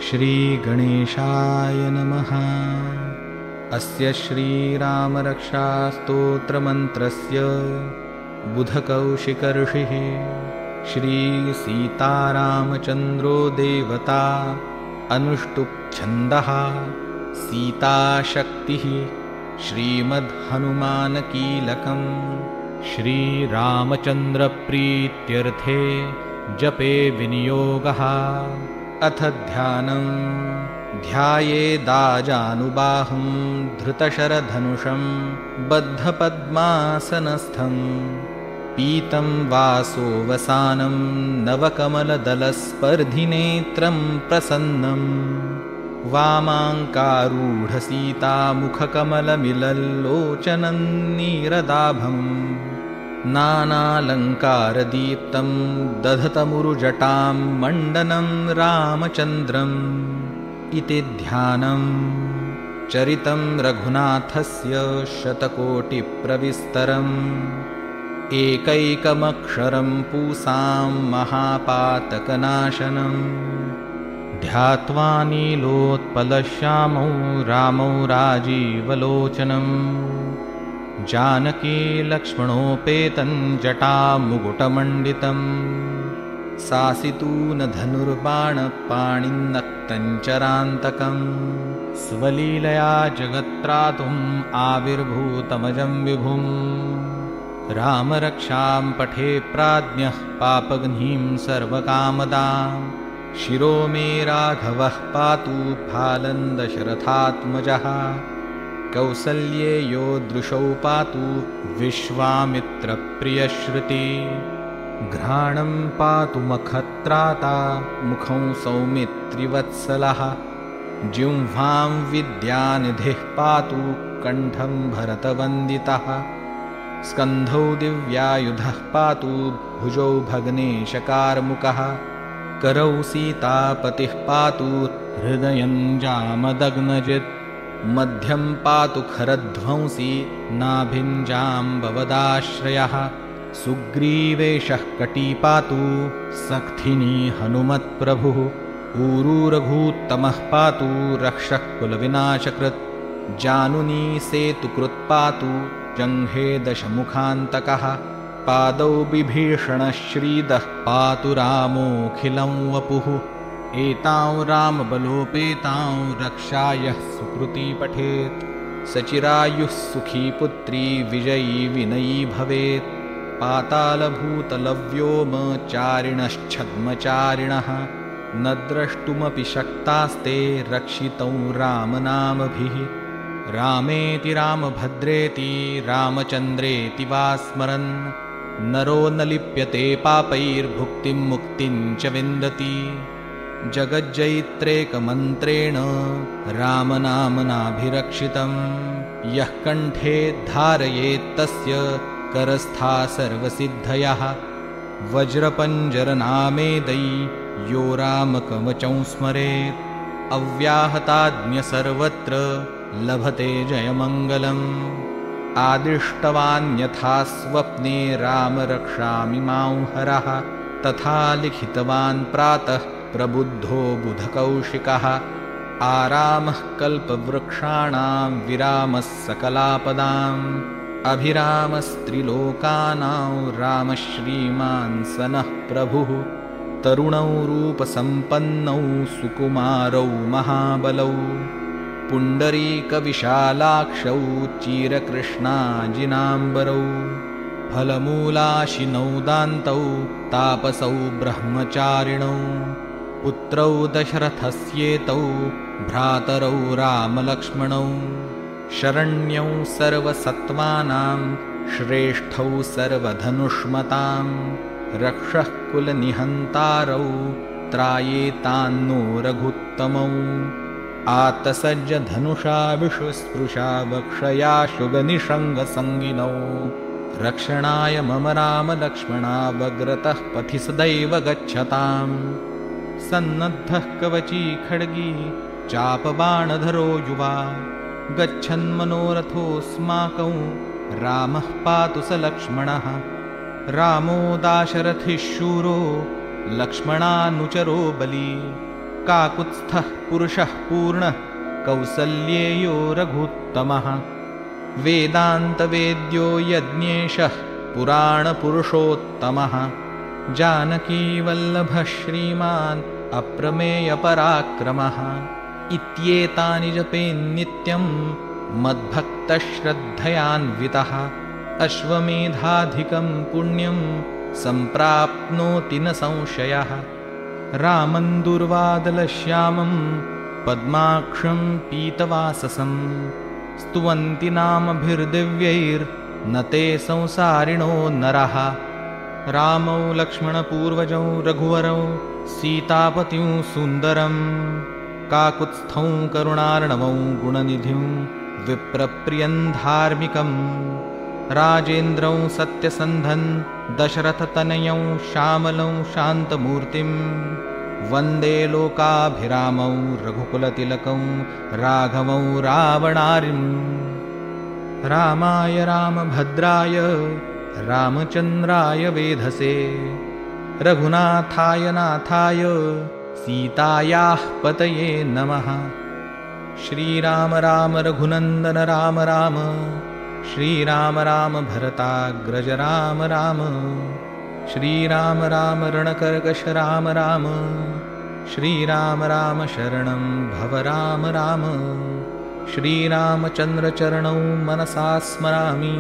श्रीगणेशाय नमः। अस्य श्रीरामरक्षास्तोत्रमन्त्रस्य बुधकौशिकऋषिः श्रीसीतारामचन्द्रो देवता अनुष्टुप्छन्दः सीताशक्तिः श्रीमद्हनुमानकीलकम् श्रीरामचन्द्रप्रीत्यर्थे जपे विनियोगः। अथ ध्यानम्। ध्यायेदाजानुबाहुं धृतशरधनुषं बद्धपद्मासनस्थं पीतं वासोवसानं नवकमलदलस्पर्धिनेत्रं प्रसन्नम् वामाङ्कारूढसीतामुखकमलमिलल्लोचनं नीरदाभम् नानालङ्कारदीप्तं दधतमुरुजटां मण्डनं रामचन्द्रम् इति ध्यानम्। चरितं रघुनाथस्य शतकोटिप्रविस्तरम् एकैकमक्षरं पूसां महापातकनाशनम् ध्यात्वा नीलोत्पलश्यामौ रामौ राजीवलोचनम् जानकी लक्ष्मणोपेतं जटामुकुटमण्डितम् सासितूनधनुर्बाणपाणिन्नक्तञ्चरान्तकम् स्वलीलया जगत्त्रातुम् आविर्भूतमजं विभुम् रामरक्षां पठे प्राज्ञः पापघ्नीं सर्वकामदां शिरो मे राघवः पातु फालन्दशरथात्मजः कौसल्ये यो दृशौ पातु विश्वामित्रप्रियश्रुति घ्राणं पातु मखत्राता मुखं सौमित्रिवत्सलः जिह्वां विद्यानिधिः पातु कण्ठं भरतवन्दितः स्कन्धौ दिव्यायुधः पातु भुजौ भग्नेशकार्मुकः करौ सीतापतिः पातु हृदयं जामदग्नजित् मध्यं पातु खरध्वंसी नाभिञ्जाम्बवदाश्रयः सुग्रीवेशः कटी पातु सक्थिनी हनुमत्प्रभुः ऊरूरघूत्तमः पातु रक्षः कुलविनाशकृत् जानुनी सेतुकृत् पातु जङ्घे दशमुखान्तकः पादौ बिभीषणः श्रीदः पातु रामोऽखिलं वपुः एतां रामबलोपेतां रक्षायः सुकृती पठेत् सचिरायुः सुखी पुत्री विजयी विनयी भवेत् पातालभूतलव्योमचारिणश्छद्मचारिणः न द्रष्टुमपि शक्तास्ते रक्षितौ रामनामभिः रामेति रामभद्रेति रामचन्द्रेति वा स्मरन् नरो न लिप्यते पापैर्भुक्तिं मुक्तिं च विन्दति जगज्जयित्रेकमन्त्रेण रामनामनाभिरक्षितं यः कण्ठे धारयेत्तस्य करस्था सर्वसिद्धयः वज्रपञ्जरनामेदै यो रामकवचं स्मरेत् अव्याहताज्ञ सर्वत्र लभते जयमङ्गलम् आदिष्टवान्यथा स्वप्ने राम रक्षामि मां हरः तथा लिखितवान् प्रातः प्रबुद्धो बुधकौशिकः आरामः कल्पवृक्षाणां विरामः सकलापदाम् अभिरामस्त्रिलोकानां रामः श्रीमान् सनः प्रभुः तरुणौ रूपसम्पन्नौ सुकुमारौ महाबलौ पुण्डरीकविशालाक्षौ चिरकृष्णाजिनाम्बरौ फलमूलाशिनौ दान्तौ तापसौ ब्रह्मचारिणौ पुत्रौ दशरथस्येतौ भ्रातरौ रामलक्ष्मणौ शरण्यौ सर्वसत्त्वानां श्रेष्ठौ सर्वधनुष्मतां रक्षः कुलनिहन्तारौ त्रायेतान्नो रघुत्तमौ आतसज्जधनुषा विषुस्पृशा वक्षया शुगनिषङ्गसङ्गिनौ रक्षणाय मम रामलक्ष्मणावग्रतः पथि सदैव गच्छताम् सन्नद्धः कवची खड्गी चापबाणधरो युवा गच्छन्मनोरथोऽस्माकं रामः पातु स लक्ष्मणः रामो दाशरथिः शूरो लक्ष्मणानुचरो बली काकुत्स्थः पुरुषः पूर्णः कौसल्येयो रघुत्तमः वेदान्तवेद्यो यज्ञेशः पुराणपुरुषोत्तमः जानकीवल्लभः श्रीमान् अप्रमेयपराक्रमः इत्येतानि जपेन्नित्यं मद्भक्तश्रद्धयान्वितः अश्वमेधाधिकं पुण्यं सम्प्राप्नोति न संशयः रामं दुर्वादलश्यामं पद्माक्षं पीतवाससं स्तुवन्ति नामभिर्दिव्यैर्न ते संसारिणो नरः रामौ लक्ष्मणपूर्वजौ रघुवरौ सीतापतिं सुन्दरं काकुत्स्थौ करुणार्णवौ गुणनिधिं विप्रप्रियं धार्मिकं राजेन्द्रौ सत्यसन्धं दशरथतनयौ श्यामलौ शान्तमूर्तिं वन्दे लोकाभिरामौ रघुकुलतिलकौ राघवौ रावणारिम् रामाय रामभद्राय रामचन्द्राय वेधसे रघुनाथाय नाथाय सीतायाः पतये नमः श्रीराम राम रघुनन्दन राम राम श्रीराम राम भरताग्रज राम राम श्रीराम राम रणकर्कश राम राम श्रीराम राम शरणं भव राम राम श्रीरामचन्द्रचरणौ मनसा स्मरामि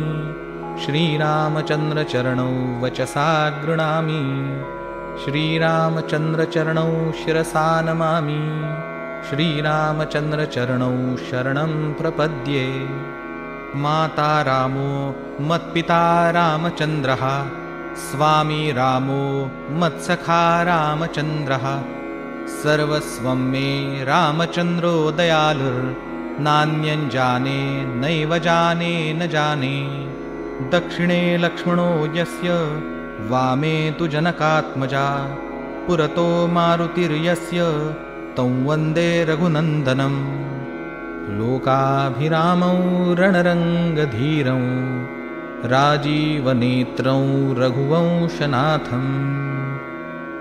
श्रीरामचन्द्रचरणौ वचसा गृह्णामि श्रीरामचन्द्रचरणौ शिरसा नमामि श्रीरामचन्द्रचरणौ शरणं प्रपद्ये माता रामो मत्पिता रामचन्द्रः स्वामी रामो मत्सखा रामचन्द्रः सर्वस्वं मे रामचन्द्रो दयालुर्नान्यं जाने नैव जाने न जाने दक्षिणे लक्ष्मणो यस्य वामे तु जनकात्मजा पुरतो मारुतिर्यस्य तं वन्दे रघुनन्दनं लोकाभिरामौ रणरङ्गधीरं राजीवनेत्रं रघुवंशनाथं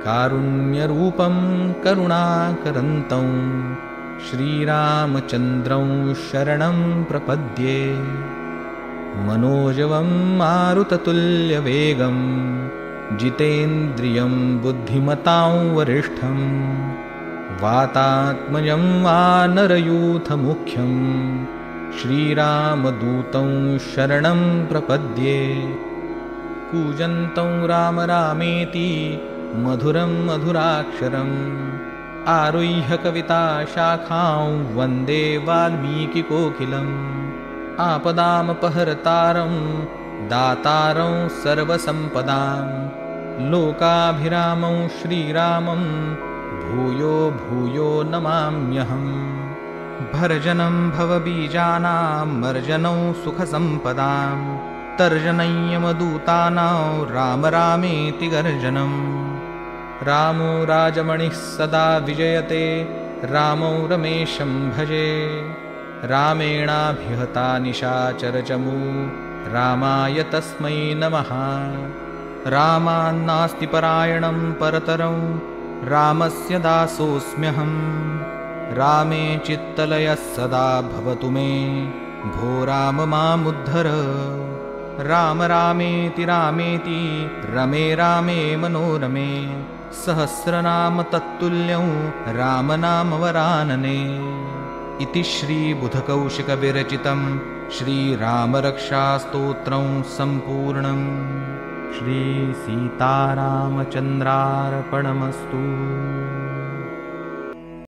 कारुण्यरूपं करुणाकरन्तं श्रीरामचन्द्रं शरणं प्रपद्ये मनोजवं मारुततुल्यवेगं जितेन्द्रियं बुद्धिमतां वरिष्ठं वातात्मजं वानरयूथमुख्यं श्रीरामदूतं शरणं प्रपद्ये कूजन्तं राम रामेति मधुरं मधुराक्षरम् आरुह्य कविताशाखां वन्दे वाल्मीकिकोकिलम् आपदामपहर्तारं दातारं सर्वसम्पदां लोकाभिरामं श्रीरामं भूयो भूयो नमाम्यहम् भर्जनं भवबीजानां मर्जनं सुखसम्पदां तर्जनय्यमदूतानां राम रामेति गर्जनम् रामो राजमणिः सदा विजयते रामौ रमेशं भजे रामेणाभिहता निशाचरचमू रामाय तस्मै नमः रामान्नास्ति परायणं परतरं रामस्य दासोऽस्म्यहम् रामे चित्तलयः सदा भवतु मे भो राम मामुद्धर राम रामेति रामेति रमे रामे मनोरमे सहस्रनाम तत्तुल्यं रामनामवरानने इति श्रीबुधकौशिकविरचितं श्रीरामरक्षास्तोत्रं सम्पूर्णम् श्रीसीतारामचन्द्रार्पणमस्तु।